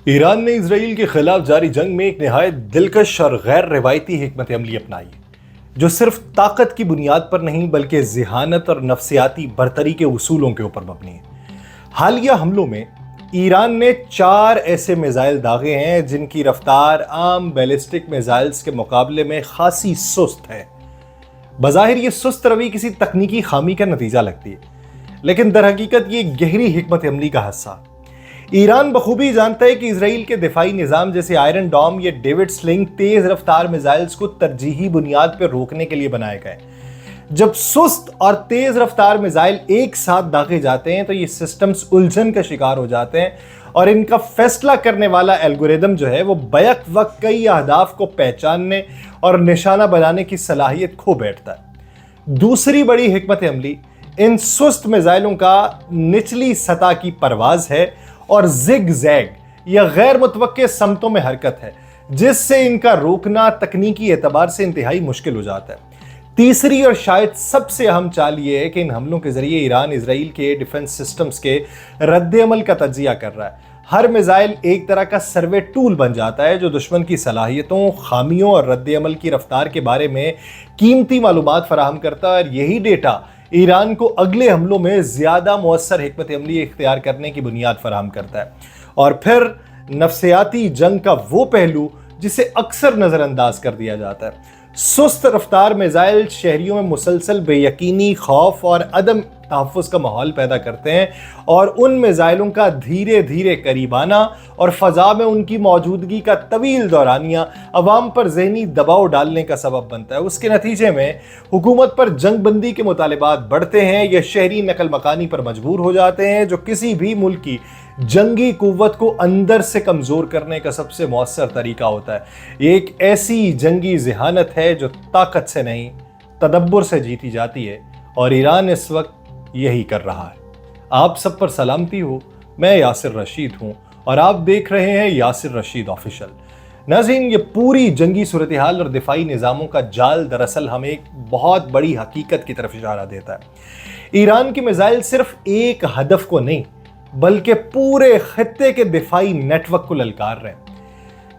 ایران نے اسرائیل کے خلاف جاری جنگ میں ایک نہایت دلکش اور غیر روایتی حکمت عملی اپنائی ہے جو صرف طاقت کی بنیاد پر نہیں بلکہ ذہانت اور نفسیاتی برتری کے اصولوں کے اوپر مبنی ہے۔ حالیہ حملوں میں ایران نے 4 ایسے میزائل داغے ہیں جن کی رفتار عام بیلسٹک میزائلز کے مقابلے میں خاصی سست ہے۔ بظاہر یہ سست روی کسی تکنیکی خامی کا نتیجہ لگتی ہے، لیکن در حقیقت یہ گہری حکمت عملی کا حصہ۔ ایران بخوبی جانتا ہے کہ اسرائیل کے دفاعی نظام جیسے آئرن ڈوم یا ڈیوڈ سلنگ تیز رفتار میزائلز کو ترجیحی بنیاد پر روکنے کے لیے بنائے گئے۔ جب سست اور تیز رفتار میزائل ایک ساتھ داغے جاتے ہیں تو یہ سسٹمز الجھن کا شکار ہو جاتے ہیں اور ان کا فیصلہ کرنے والا الگوریدم جو ہے وہ بیک وقت کئی اہداف کو پہچاننے اور نشانہ بنانے کی صلاحیت کھو بیٹھتا ہے۔ دوسری بڑی حکمت عملی ان سست میزائلوں کا نچلی سطح کی پرواز ہے اور زگ زیگ یا غیر متوقع سمتوں میں حرکت ہے، جس سے ان کا روکنا تکنیکی اعتبار سے انتہائی مشکل ہو جاتا ہے۔ تیسری اور شاید سب سے اہم چال یہ ہے کہ ان حملوں کے ذریعے ایران اسرائیل کے ڈیفنس سسٹمز کے رد عمل کا تجزیہ کر رہا ہے۔ ہر میزائل ایک طرح کا سروے ٹول بن جاتا ہے جو دشمن کی صلاحیتوں، خامیوں اور رد عمل کی رفتار کے بارے میں قیمتی معلومات فراہم کرتا ہے، اور یہی ڈیٹا ایران کو اگلے حملوں میں زیادہ مؤثر حکمت عملی اختیار کرنے کی بنیاد فراہم کرتا ہے۔ اور پھر نفسیاتی جنگ کا وہ پہلو جسے اکثر نظر انداز کر دیا جاتا ہے۔ سست رفتار میزائل شہریوں میں مسلسل بے یقینی، خوف اور عدم تحفظ کا ماحول پیدا کرتے ہیں، اور ان میزائلوں کا دھیرے دھیرے قریب آنا اور فضا میں ان کی موجودگی کا طویل دورانیہ عوام پر ذہنی دباؤ ڈالنے کا سبب بنتا ہے۔ اس کے نتیجے میں حکومت پر جنگ بندی کے مطالبات بڑھتے ہیں یا شہری نقل مکانی پر مجبور ہو جاتے ہیں، جو کسی بھی ملک کی جنگی قوت کو اندر سے کمزور کرنے کا سب سے مؤثر طریقہ ہوتا ہے۔ یہ ایک ایسی جنگی ذہانت ہے جو طاقت سے نہیں، تدبر سے جیتی جاتی ہے، اور ایران اس وقت یہی کر رہا ہے۔ آپ سب پر سلامتی ہو، میں یاسر رشید ہوں اور آپ دیکھ رہے ہیں یاسر رشید آفیشل۔ ناظرین، یہ پوری جنگی صورتحال اور دفاعی نظاموں کا جال دراصل ہمیں ایک بہت بڑی حقیقت کی طرف اشارہ دیتا ہے۔ ایران کے میزائل صرف ایک ہدف کو نہیں بلکہ پورے خطے کے دفاعی نیٹ ورک کو للکار رہے ہیں۔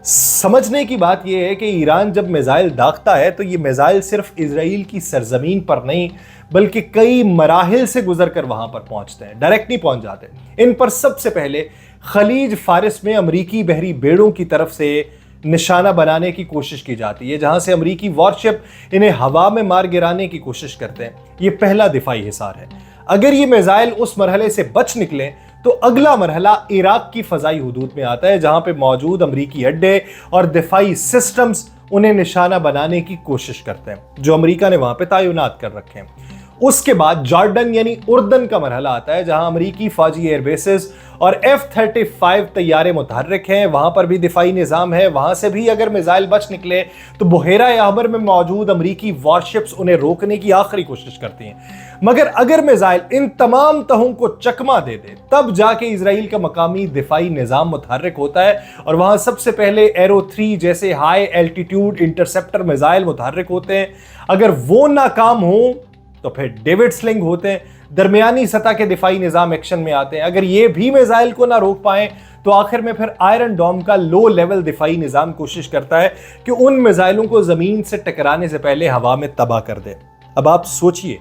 سمجھنے کی بات یہ ہے کہ ایران جب میزائل داغتا ہے تو یہ میزائل صرف اسرائیل کی سرزمین پر نہیں بلکہ کئی مراحل سے گزر کر وہاں پر پہنچتے ہیں، ڈائریکٹ نہیں پہنچ جاتے۔ ان پر سب سے پہلے خلیج فارس میں امریکی بحری بیڑوں کی طرف سے نشانہ بنانے کی کوشش کی جاتی ہے، جہاں سے امریکی وارشپ انہیں ہوا میں مار گرانے کی کوشش کرتے ہیں۔ یہ پہلا دفاعی حصار ہے۔ اگر یہ میزائل اس مرحلے سے بچ نکلے تو اگلا مرحلہ عراق کی فضائی حدود میں آتا ہے، جہاں پہ موجود امریکی اڈے اور دفاعی سسٹمز انہیں نشانہ بنانے کی کوشش کرتے ہیں، جو امریکہ نے وہاں پہ تعینات کر رکھے ہیں۔ اس کے بعد جارڈن یعنی اردن کا مرحلہ آتا ہے، جہاں امریکی فوجی ایئر بیسز اور F-35 طیارے متحرک ہیں، وہاں پر بھی دفاعی نظام ہے۔ وہاں سے بھی اگر میزائل بچ نکلے تو بحیرہ احمر میں موجود امریکی وارشپس انہیں روکنے کی آخری کوشش کرتی ہیں۔ مگر اگر میزائل ان تمام تہوں کو چکما دے دے تب جا کے اسرائیل کا مقامی دفاعی نظام متحرک ہوتا ہے، اور وہاں سب سے پہلے ایرو 3 جیسے ہائی ایلٹیٹیوڈ انٹرسپٹر میزائل متحرک ہوتے ہیں۔ اگر وہ ناکام ہوں تو پھر ڈیوڈ سلنگ ہوتے ہیں، درمیانی سطح کے دفاعی نظام ایکشن میں آتے ہیں۔ اگر یہ بھی میزائل کو نہ روک پائیں تو آخر میں پھر آئرن ڈوم کا لو لیول دفاعی نظام کوشش کرتا ہے کہ ان میزائلوں کو زمین سے ٹکرانے سے پہلے ہوا میں تباہ کر دے۔ اب آپ سوچئے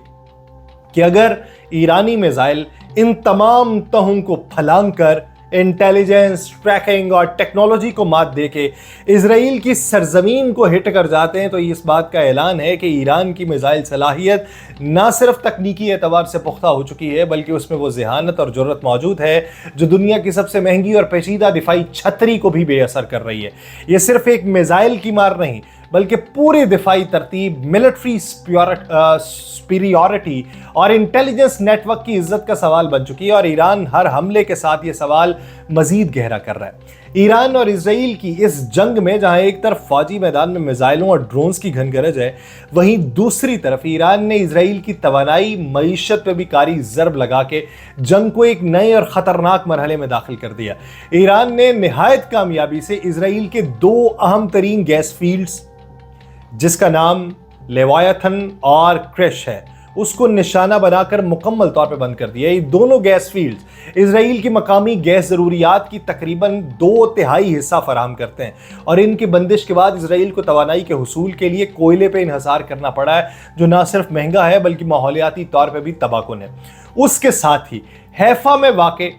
کہ اگر ایرانی میزائل ان تمام تہوں کو پھلانگ کر انٹیلیجنس، ٹریکنگ اور ٹیکنالوجی کو مات دے کے اسرائیل کی سرزمین کو ہٹ کر جاتے ہیں، تو یہ اس بات کا اعلان ہے کہ ایران کی میزائل صلاحیت نہ صرف تکنیکی اعتبار سے پختہ ہو چکی ہے بلکہ اس میں وہ ذہانت اور جرأت موجود ہے جو دنیا کی سب سے مہنگی اور پیچیدہ دفاعی چھتری کو بھی بے اثر کر رہی ہے۔ یہ صرف ایک میزائل کی مار نہیں بلکہ پوری دفاعی ترتیب، ملٹری سپیریورٹی اور انٹیلیجنس نیٹ ورک کی عزت کا سوال بن چکی ہے، اور ایران ہر حملے کے ساتھ یہ سوال مزید گہرا کر رہا ہے۔ ایران اور اسرائیل کی اس جنگ میں جہاں ایک طرف فوجی میدان میں میزائلوں اور ڈرونز کی گھن گرج ہے، وہیں دوسری طرف ایران نے اسرائیل کی توانائی، معیشت پہ بھی کاری ضرب لگا کے جنگ کو ایک نئے اور خطرناک مرحلے میں داخل کر دیا۔ ایران نے نہایت کامیابی سے اسرائیل کے 2 اہم ترین گیس فیلڈز، جس کا نام لیوایتھن اور کرش ہے، اس کو نشانہ بنا کر مکمل طور پہ بند کر دیا۔ یہ دونوں گیس فیلڈز اسرائیل کی مقامی گیس ضروریات کی تقریباً 2/3 حصہ فراہم کرتے ہیں، اور ان کی بندش کے بعد اسرائیل کو توانائی کے حصول کے لیے کوئلے پہ انحصار کرنا پڑا ہے، جو نہ صرف مہنگا ہے بلکہ ماحولیاتی طور پہ بھی تباہ کن ہے۔ اس کے ساتھ ہی حیفا میں واقع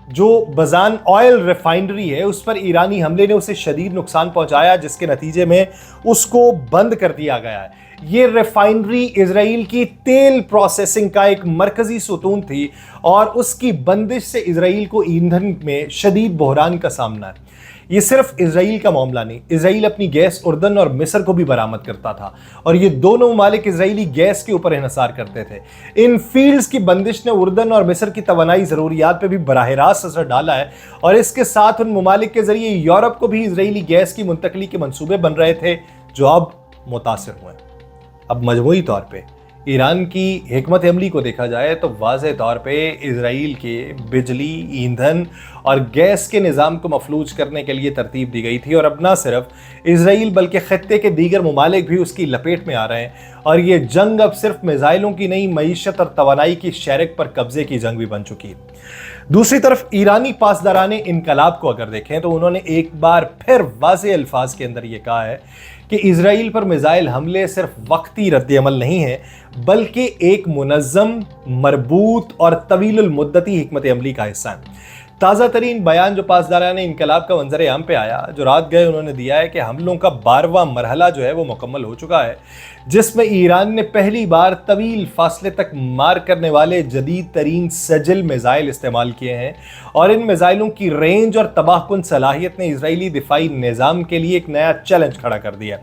جو بزان آئل ریفائنری ہے، اس پر ایرانی حملے نے اسے شدید نقصان پہنچایا، جس کے نتیجے میں اس کو بند کر دیا گیا ہے۔ یہ ریفائنری اسرائیل کی تیل پروسیسنگ کا ایک مرکزی ستون تھی، اور اس کی بندش سے اسرائیل کو ایندھن میں شدید بحران کا سامنا ہے۔ یہ صرف اسرائیل کا معاملہ نہیں، اسرائیل اپنی گیس اردن اور مصر کو بھی برآمد کرتا تھا، اور یہ دونوں ممالک اسرائیلی گیس کے اوپر انحصار کرتے تھے۔ ان فیلڈز کی بندش نے اردن اور مصر کی توانائی ضروریات پہ بھی براہ راست اثر ڈالا ہے، اور اس کے ساتھ ان ممالک کے ذریعے یورپ کو بھی اسرائیلی گیس کی منتقلی کے منصوبے بن رہے تھے، جو اب متاثر ہوئے۔ اب مجموعی طور پہ ایران کی حکمت عملی کو دیکھا جائے تو واضح طور پہ اسرائیل کے بجلی، ایندھن اور گیس کے نظام کو مفلوج کرنے کے لیے ترتیب دی گئی تھی، اور اب نہ صرف اسرائیل بلکہ خطے کے دیگر ممالک بھی اس کی لپیٹ میں آ رہے ہیں، اور یہ جنگ اب صرف میزائلوں کی نہیں، معیشت اور توانائی کی شرک پر قبضے کی جنگ بھی بن چکی ہے۔ دوسری طرف ایرانی پاسداران انقلاب کو اگر دیکھیں تو انہوں نے ایک بار پھر واضح الفاظ کے اندر یہ کہا ہے کہ اسرائیل پر میزائل حملے صرف وقتی رد عمل نہیں ہیں، بلکہ ایک منظم، مربوط اور طویل المدتی حکمت عملی کا حصہ ہیں۔ تازہ ترین بیان جو پاسداران انقلاب کا منظر عام پہ آیا، جو رات گئے، انہوں نے دیا ہے کہ حملوں کا 12واں مرحلہ جو ہے وہ مکمل ہو چکا ہے، جس میں ایران نے پہلی بار طویل فاصلے تک مار کرنے والے جدید ترین سجل میزائل استعمال کیے ہیں، اور ان میزائلوں کی رینج اور تباہ کن صلاحیت نے اسرائیلی دفاعی نظام کے لیے ایک نیا چیلنج کھڑا کر دیا۔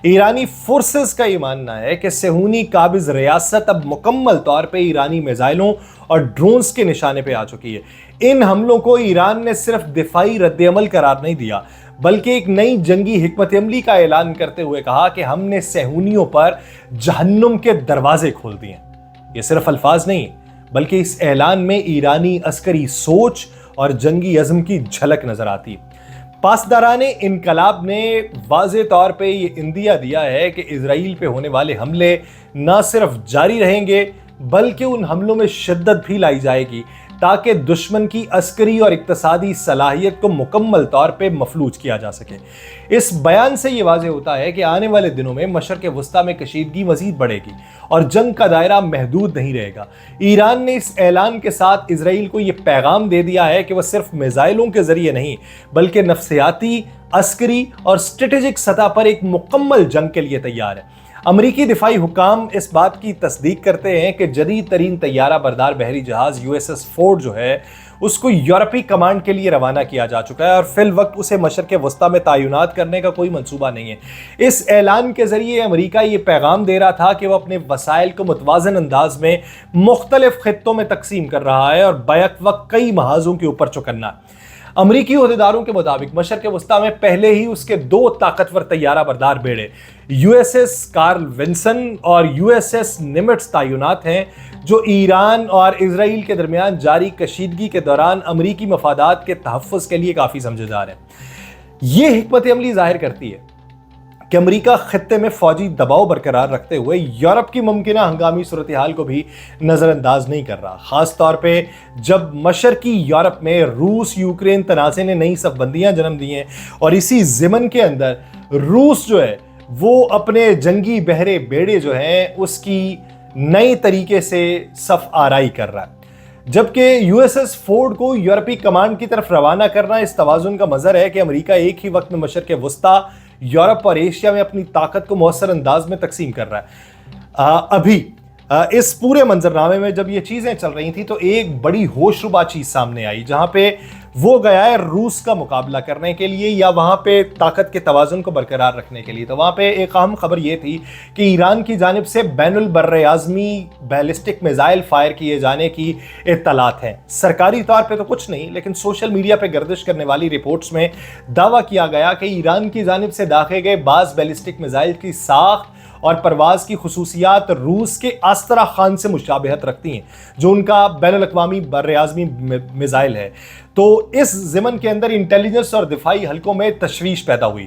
ایرانی فورسز کا یہ ماننا ہے کہ صہیونی قابض ریاست اب مکمل طور پہ ایرانی میزائلوں اور ڈرونز کے نشانے پہ آ چکی ہے۔ ان حملوں کو ایران نے صرف دفاعی رد عمل قرار نہیں دیا، بلکہ ایک نئی جنگی حکمت عملی کا اعلان کرتے ہوئے کہا کہ ہم نے صہیونیوں پر جہنم کے دروازے کھول دیے ہیں۔ یہ صرف الفاظ نہیں، بلکہ اس اعلان میں ایرانی عسکری سوچ اور جنگی عزم کی جھلک نظر آتی ہے۔ پاسداران انقلاب نے واضح طور پہ یہ اندیا دیا ہے کہ اسرائیل پہ ہونے والے حملے نہ صرف جاری رہیں گے، بلکہ ان حملوں میں شدت بھی لائی جائے گی، تاکہ دشمن کی عسکری اور اقتصادی صلاحیت کو مکمل طور پہ مفلوج کیا جا سکے۔ اس بیان سے یہ واضح ہوتا ہے کہ آنے والے دنوں میں مشرق وسطیٰ میں کشیدگی مزید بڑھے گی، اور جنگ کا دائرہ محدود نہیں رہے گا۔ ایران نے اس اعلان کے ساتھ اسرائیل کو یہ پیغام دے دیا ہے کہ وہ صرف میزائلوں کے ذریعے نہیں، بلکہ نفسیاتی، عسکری اور اسٹریٹجک سطح پر ایک مکمل جنگ کے لیے تیار ہے۔ امریکی دفاعی حکام اس بات کی تصدیق کرتے ہیں کہ جدید ترین طیارہ بردار بحری جہاز USS فورڈ جو ہے، اس کو یورپی کمانڈ کے لیے روانہ کیا جا چکا ہے، اور فی الوقت اسے مشرق وسطیٰ میں تعینات کرنے کا کوئی منصوبہ نہیں ہے۔ اس اعلان کے ذریعے امریکہ یہ پیغام دے رہا تھا کہ وہ اپنے وسائل کو متوازن انداز میں مختلف خطوں میں تقسیم کر رہا ہے، اور بیک وقت کئی محاذوں کے اوپر چکنا ہے۔ امریکی عہدیداروں کے مطابق مشرق وسطیٰ میں پہلے ہی اس کے 2 طاقتور طیارہ بردار بیڑے USS کارل ونسن اور USS نمٹس تعینات ہیں، جو ایران اور اسرائیل کے درمیان جاری کشیدگی کے دوران امریکی مفادات کے تحفظ کے لیے کافی سمجھے جا رہے ہیں۔ یہ حکمت عملی ظاہر کرتی ہے کہ امریکہ خطے میں فوجی دباؤ برقرار رکھتے ہوئے یورپ کی ممکنہ ہنگامی صورتحال کو بھی نظر انداز نہیں کر رہا، خاص طور پہ جب مشرقی یورپ میں روس یوکرین تنازع نے نئی صف بندیاں جنم دی ہیں، اور اسی ضمن کے اندر روس جو ہے وہ اپنے جنگی بحرے بیڑے جو ہیں اس کی نئی طریقے سے صف آرائی کر رہا ہے۔ جبکہ USS فورڈ کو یورپی کمانڈ کی طرف روانہ کرنا اس توازن کا مظہر ہے کہ امریکہ ایک ہی وقت میں مشرق وسطیٰ، یورپ اور ایشیا میں اپنی طاقت کو مؤثر انداز میں تقسیم کر رہا ہے۔ ابھی اس پورے منظرنامے میں جب یہ چیزیں چل رہی تھیں تو ایک بڑی ہوش ربا چیز سامنے آئی، جہاں پہ وہ گیا ہے روس کا مقابلہ کرنے کے لیے، یا وہاں پہ طاقت کے توازن کو برقرار رکھنے کے لیے۔ تو وہاں پہ ایک اہم خبر یہ تھی کہ ایران کی جانب سے بین البراعظمی بیلسٹک میزائل فائر کیے جانے کی اطلاعات ہیں۔ سرکاری طور پہ تو کچھ نہیں، لیکن سوشل میڈیا پہ گردش کرنے والی رپورٹس میں دعویٰ کیا گیا کہ ایران کی جانب سے داغے گئے بعض بیلسٹک میزائل کی ساخت اور پرواز کی خصوصیات روس کے آسترا خان سے مشابہت رکھتی ہیں، جو ان کا بین الاقوامی براعظمی میزائل ہے۔ تو اس ضمن کے اندر انٹیلیجنس اور دفاعی حلقوں میں تشویش پیدا ہوئی۔